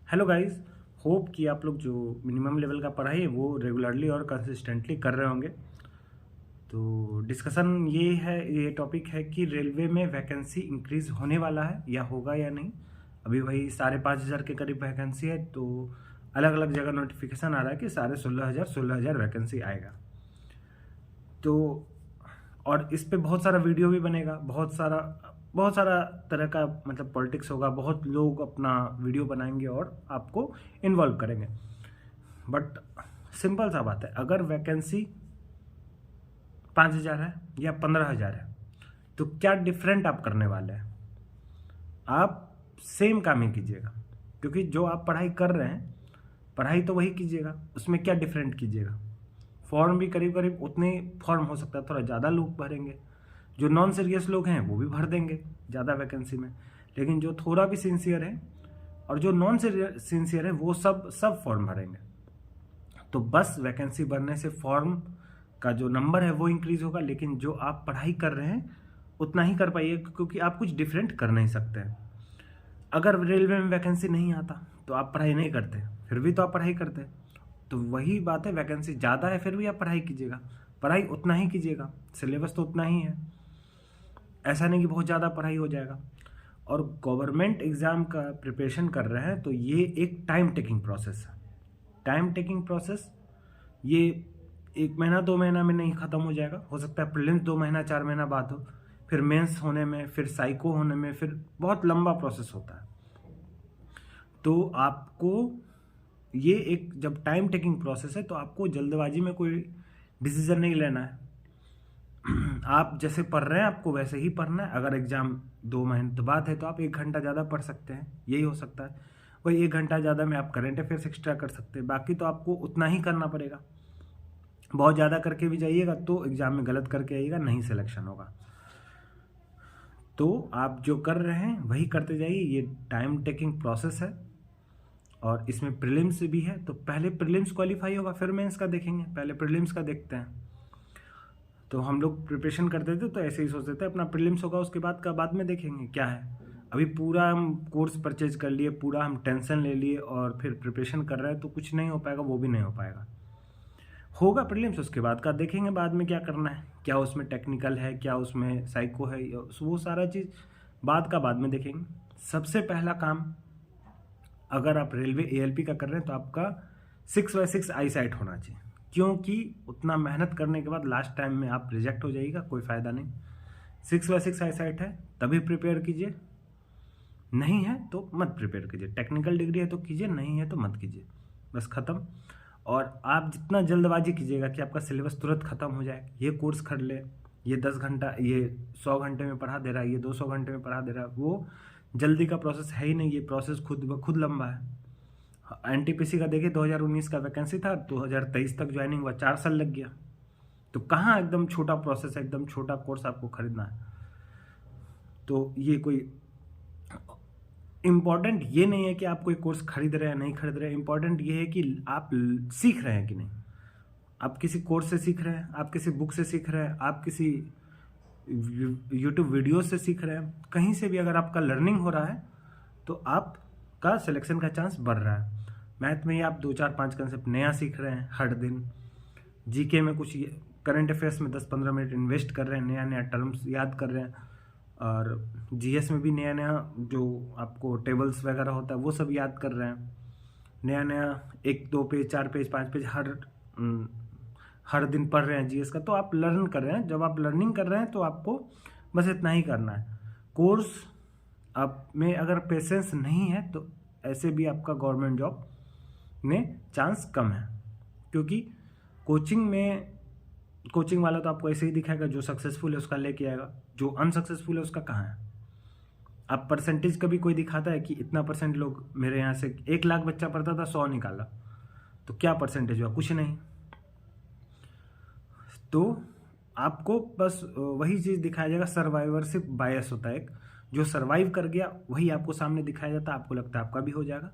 Hello guys, hope कि आप लोग जो मिनिमम लेवल का पढ़ाई है वो रेगुलरली और कंसिस्टेंटली कर रहे होंगे। तो डिस्कशन ये टॉपिक है कि रेलवे में वैकेंसी इंक्रीज़ होने वाला है या होगा या नहीं। अभी वही 5,500 के करीब वैकेंसी है, तो अलग अलग जगह नोटिफिकेशन आ रहा है कि 16,500 वैकेंसी आएगा। तो और इस पे बहुत सारा वीडियो भी बनेगा, बहुत सारा तरह का मतलब पॉलिटिक्स होगा, बहुत लोग अपना वीडियो बनाएंगे और आपको इन्वॉल्व करेंगे। बट सिंपल सा बात है, अगर वैकेंसी 5,000 है या 15,000 है तो क्या डिफरेंट आप करने वाले हैं? आप सेम काम ही कीजिएगा, क्योंकि जो आप पढ़ाई कर रहे हैं पढ़ाई तो वही कीजिएगा, उसमें क्या डिफरेंट कीजिएगा? फॉर्म भी करीब करीब उतने फॉर्म हो सकता है, थोड़ा ज़्यादा लोग भरेंगे। जो नॉन सीरियस लोग हैं वो भी भर देंगे ज़्यादा वैकेंसी में, लेकिन जो थोड़ा भी सिंसियर है और जो नॉन सिंसियर है वो सब फॉर्म भरेंगे। तो बस वैकेंसी भरने से फॉर्म का जो नंबर है वो इंक्रीज होगा, लेकिन जो आप पढ़ाई कर रहे हैं उतना ही कर पाइए, क्योंकि आप कुछ डिफरेंट कर नहीं सकते हैं। अगर रेलवे में वैकेंसी नहीं आता तो आप पढ़ाई नहीं करते, फिर भी तो आप पढ़ाई करते। तो वही बात है, वैकेंसी ज़्यादा है फिर भी आप पढ़ाई कीजिएगा, पढ़ाई उतना ही कीजिएगा, सिलेबस तो उतना ही है, ऐसा नहीं कि बहुत ज़्यादा पढ़ाई हो जाएगा। और गवर्नमेंट एग्ज़ाम का प्रिपरेशन कर रहे हैं तो ये एक टाइम टेकिंग प्रोसेस है। टाइम टेकिंग प्रोसेस ये 1 महीना 2 महीना में नहीं ख़त्म हो जाएगा। हो सकता है प्रीलिम्स 2 महीना 4 महीना बाद हो, फिर मेंस होने में, फिर साइको होने में, फिर बहुत लंबा प्रोसेस होता है। तो आपको ये एक जब टाइम टेकिंग प्रोसेस है तो आपको जल्दबाजी में कोई डिसीजन नहीं लेना है। आप जैसे पढ़ रहे हैं आपको वैसे ही पढ़ना है। अगर एग्ज़ाम 2 महीने तो बाद है तो आप 1 घंटा ज़्यादा पढ़ सकते हैं, यही हो सकता है। वही 1 घंटा ज़्यादा में आप करेंट अफेयर्स एक्स्ट्रा कर सकते हैं, बाकी तो आपको उतना ही करना पड़ेगा। बहुत ज़्यादा करके भी जाइएगा तो एग्ज़ाम में गलत करके आइएगा, नहीं सिलेक्शन होगा। तो आप जो कर रहे हैं वही करते जाइए, ये टाइम टेकिंग प्रोसेस है। और इसमें प्रीलिम्स भी है, तो पहले प्रीलिम्स क्वालिफाई होगा फिर मेंस का देखेंगे, पहले प्रीलिम्स का देखते हैं। तो हम लोग प्रिपरेशन करते थे तो ऐसे ही सोचते थे अपना प्रीलिम्स होगा उसके बाद का बाद में देखेंगे क्या है। अभी पूरा हम कोर्स परचेज कर लिए, पूरा हम टेंशन ले लिए और फिर प्रिपरेशन कर रहे हैं तो कुछ नहीं हो पाएगा, वो भी नहीं हो पाएगा। होगा प्रीलिम्स, उसके बाद का देखेंगे बाद में क्या करना है, क्या उसमें टेक्निकल है, क्या उसमें साइको है, वो सारा चीज़ बाद में देखेंगे। सबसे पहला काम, अगर आप रेलवे एएलपी का कर रहे हैं तो आपका 6/6 आई साइट होना चाहिए, क्योंकि उतना मेहनत करने के बाद लास्ट टाइम में आप रिजेक्ट हो जाइएगा, कोई फ़ायदा नहीं। 6/6 आई साइट है तभी प्रिपेयर कीजिए, नहीं है तो मत प्रिपेयर कीजिए। टेक्निकल डिग्री है तो कीजिए, नहीं है तो मत कीजिए, बस ख़त्म। और आप जितना जल्दबाजी कीजिएगा कि आपका सिलेबस तुरंत ख़त्म हो जाए, ये कोर्स कर ले, ये 10 घंटा, ये 100 घंटे में पढ़ा दे रहा है, ये 200 घंटे में पढ़ा दे रहा है, वो जल्दी का प्रोसेस है ही नहीं। ये प्रोसेस खुद ब खुद लंबा है। एनटीपीसी का देखिए 2019 का वैकेंसी था, 2023 तक ज्वाइनिंग हुआ, 4 साल लग गया। तो कहाँ एकदम छोटा प्रोसेस है, एकदम छोटा कोर्स आपको खरीदना है। तो ये कोई इम्पॉर्टेंट ये नहीं है कि आप कोई कोर्स खरीद रहे हैं नहीं खरीद रहे हैं, इम्पॉर्टेंट ये है कि आप सीख रहे हैं कि नहीं। आप किसी कोर्स से सीख रहे हैं, आप किसी बुक से सीख रहे हैं, आप किसी यूट्यूब वीडियो से सीख रहे हैं, कहीं से भी अगर आपका लर्निंग हो रहा है तो आपका सिलेक्शन का चांस बढ़ रहा है। मैथ में ही आप 2 4 5 कंसेप्ट नया सीख रहे हैं हर दिन, जीके में कुछ करंट अफेयर्स में 10 15 मिनट इन्वेस्ट कर रहे हैं, नया नया टर्म्स याद कर रहे हैं, और जीएस में भी नया नया जो आपको टेबल्स वगैरह होता है वो सब याद कर रहे हैं, नया नया 1 2 पेज 4 पेज 5 पेज हर दिन पढ़ रहे हैं जीएस का। तो आप लर्न कर रहे हैं, जब आप लर्निंग कर रहे हैं तो आपको बस इतना ही करना है। कोर्स आप में अगर पेशेंस नहीं है तो ऐसे भी आपका गवर्नमेंट जॉब में चांस कम है, क्योंकि कोचिंग वाला तो आपको ऐसे ही दिखाएगा, जो सक्सेसफुल है उसका लेके आएगा, जो अनसक्सेसफुल है उसका कहाँ है। अब परसेंटेज कभी कोई दिखाता है कि इतना परसेंट लोग, मेरे यहाँ से 1 लाख बच्चा पढ़ता था 100 निकाला, तो क्या परसेंटेज हुआ? कुछ नहीं। तो आपको बस वही चीज़ दिखाया जाएगा, सर्वाइवरशिप बायस होता है एक, जो सर्वाइव कर गया वही आपको सामने दिखाया जाता है, आपको लगता है आपका भी हो जाएगा।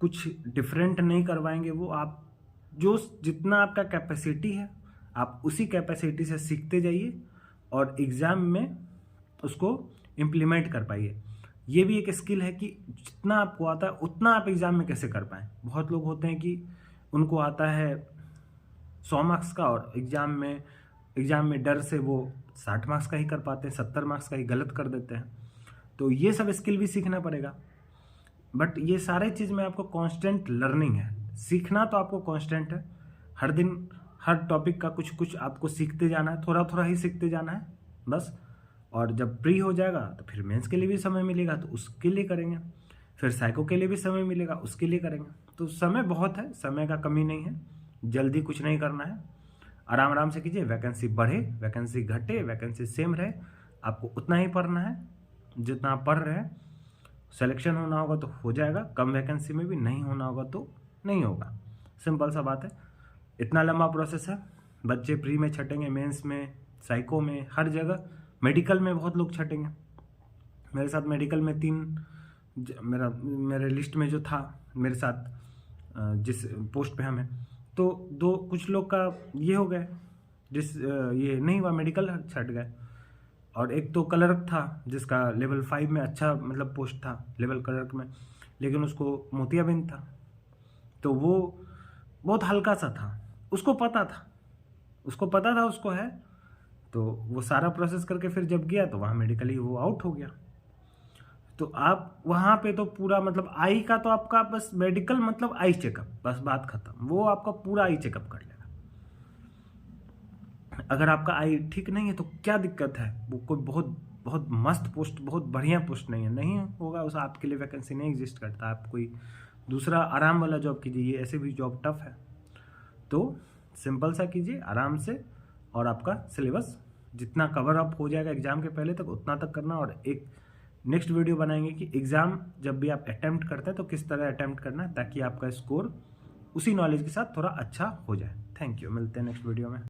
कुछ डिफरेंट नहीं करवाएंगे वो, आप जो जितना आपका कैपेसिटी है आप उसी कैपेसिटी से सीखते जाइए और एग्ज़ाम में उसको इम्प्लीमेंट कर पाइए। ये भी एक स्किल है कि जितना आपको आता है उतना आप एग्ज़ाम में कैसे कर पाएँ। बहुत लोग होते हैं कि उनको आता है 100 मार्क्स का और एग्ज़ाम में डर से वो 60 मार्क्स का ही कर पाते हैं, 70 मार्क्स का ही गलत कर देते हैं। तो ये सब स्किल भी सीखना पड़ेगा। बट ये सारे चीज़ में आपको कांस्टेंट लर्निंग है। सीखना तो आपको कांस्टेंट है, हर दिन हर टॉपिक का कुछ कुछ आपको सीखते जाना है, थोड़ा थोड़ा ही सीखते जाना है बस। और जब प्री हो जाएगा तो फिर मेंस के लिए भी समय मिलेगा तो उसके लिए करेंगे, फिर साइको के लिए भी समय मिलेगा उसके लिए करेंगे। तो समय बहुत है, समय का कमी नहीं है, जल्दी कुछ नहीं करना है, आराम आराम से कीजिए। वैकेंसी बढ़े, वैकेंसी घटे, वैकेंसी सेम रहे, आपको उतना ही पढ़ना है जितना आप पढ़ रहे हैं। सिलेक्शन होना होगा तो हो जाएगा, कम वैकेंसी में भी, नहीं होना होगा तो नहीं होगा। सिंपल सा बात है। इतना लंबा प्रोसेस है। बच्चे प्री में छटेंगे, मेंस में, साइको में, हर जगह। मेडिकल में बहुत लोग छटेंगे। मेरे साथ मेडिकल में मेरे लिस्ट में जो था मेरे साथ जिस पोस्ट पे हम हैं, तो दो कुछ लोग का ये हो गए, ये नहीं हुआ, मेडिकल छट गए। और एक तो क्लर्क था जिसका लेवल 5 में अच्छा मतलब पोस्ट था लेवल क्लर्क में, लेकिन उसको मोतियाबिंद था, तो वो बहुत हल्का सा था, उसको पता था उसको है। तो वो सारा प्रोसेस करके फिर जब गया तो वहाँ मेडिकली वो आउट हो गया। तो आप वहाँ पे तो पूरा मतलब आई का तो आपका बस मेडिकल मतलब आई चेकअप, बस बात खत्म। वो आपका पूरा आई चेकअप कर लेगा। अगर आपका आई ठीक नहीं है तो क्या दिक्कत है, वो कोई बहुत बहुत मस्त पोस्ट, बहुत बढ़िया पोस्ट नहीं होगा, उस आपके लिए वैकेंसी नहीं एग्जिस्ट करता। आप कोई दूसरा आराम वाला जॉब कीजिए, ये ऐसे भी जॉब टफ है। तो सिंपल सा कीजिए आराम से, और आपका सिलेबस जितना कवर अप हो जाएगा एग्ज़ाम के पहले तक उतना तक करना। और एक नेक्स्ट वीडियो बनाएंगे कि एग्ज़ाम जब भी आप अटैम्प्ट करते हैं तो किस तरह अटैम्प्ट करना है, ताकि आपका स्कोर उसी नॉलेज के साथ थोड़ा अच्छा हो जाए। थैंक यू, मिलते हैं नेक्स्ट वीडियो में।